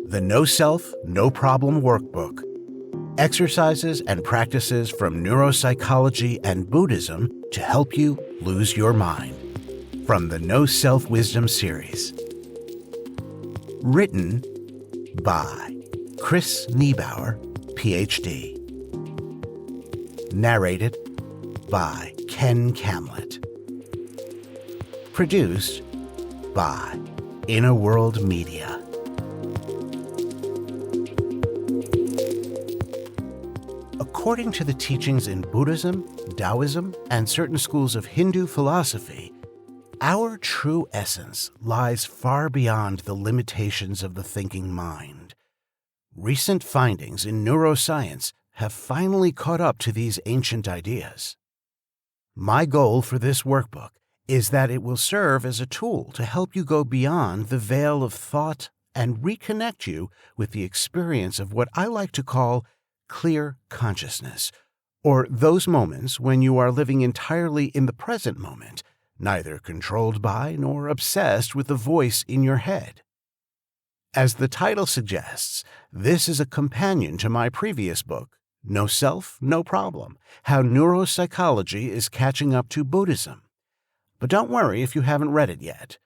The No Self, No Problem Workbook. Exercises and practices from neuropsychology and Buddhism to help you lose your mind. From the No Self Wisdom series. Written by Chris Niebauer, PhD. Narrated by Ken Kamlet. Produced by Inner World Media. According to the teachings in Buddhism, Taoism, and certain schools of Hindu philosophy, our true essence lies far beyond the limitations of the thinking mind. Recent findings in neuroscience have finally caught up to these ancient ideas. My goal for this workbook is that it will serve as a tool to help you go beyond the veil of thought and reconnect you with the experience of what I like to call clear consciousness, or those moments when you are living entirely in the present moment, neither controlled by nor obsessed with the voice in your head. As the title suggests, this is a companion to my previous book, No Self, No Problem: How Neuropsychology is Catching Up to Buddhism. But don't worry if you haven't read it yet.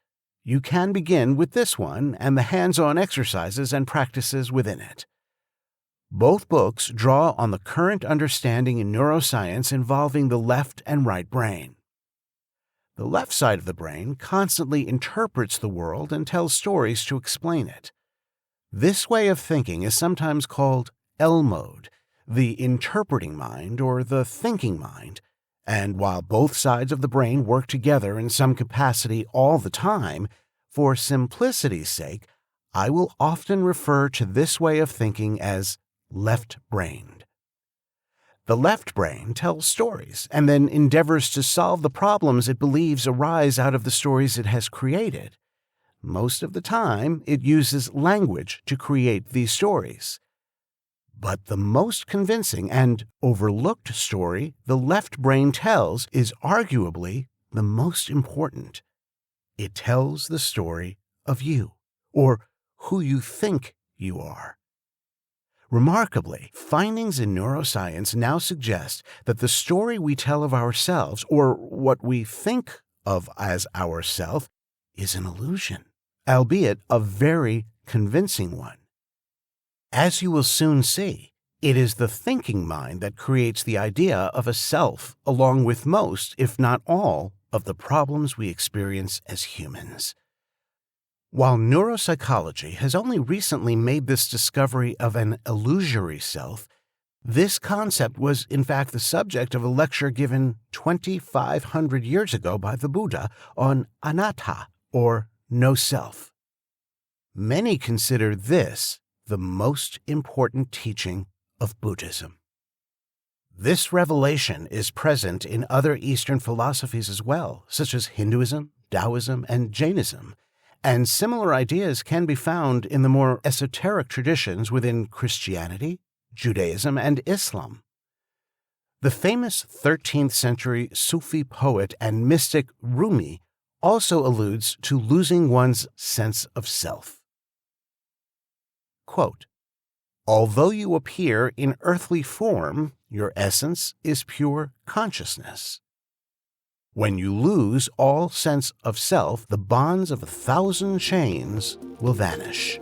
You can begin with this one and the hands-on exercises and practices within it. Both books draw on the current understanding in neuroscience involving the left and right brain. The left side of the brain constantly interprets the world and tells stories to explain it. This way of thinking is sometimes called L mode, the interpreting mind or the thinking mind, and while both sides of the brain work together in some capacity all the time, for simplicity's sake, I will often refer to this way of thinking as left-brained. The left brain tells stories and then endeavors to solve the problems it believes arise out of the stories it has created. Most of the time, it uses language to create these stories. But the most convincing and overlooked story the left brain tells is arguably the most important. It tells the story of you, or who you think you are. Remarkably, findings in neuroscience now suggest that the story we tell of ourselves, or what we think of as ourself, is an illusion, albeit a very convincing one. As you will soon see, it is the thinking mind that creates the idea of a self, along with most, if not all, of the problems we experience as humans. While neuropsychology has only recently made this discovery of an illusory self, this concept was in fact the subject of a lecture given 2,500 years ago by the Buddha on anatta, or no self. Many consider this the most important teaching of Buddhism. This revelation is present in other Eastern philosophies as well, such as Hinduism, Taoism, and Jainism, and similar ideas can be found in the more esoteric traditions within Christianity, Judaism, and Islam. The famous 13th century Sufi poet and mystic Rumi also alludes to losing one's sense of self. Quote, "Although you appear in earthly form, your essence is pure consciousness. When you lose all sense of self, the bonds of 1,000 chains will vanish."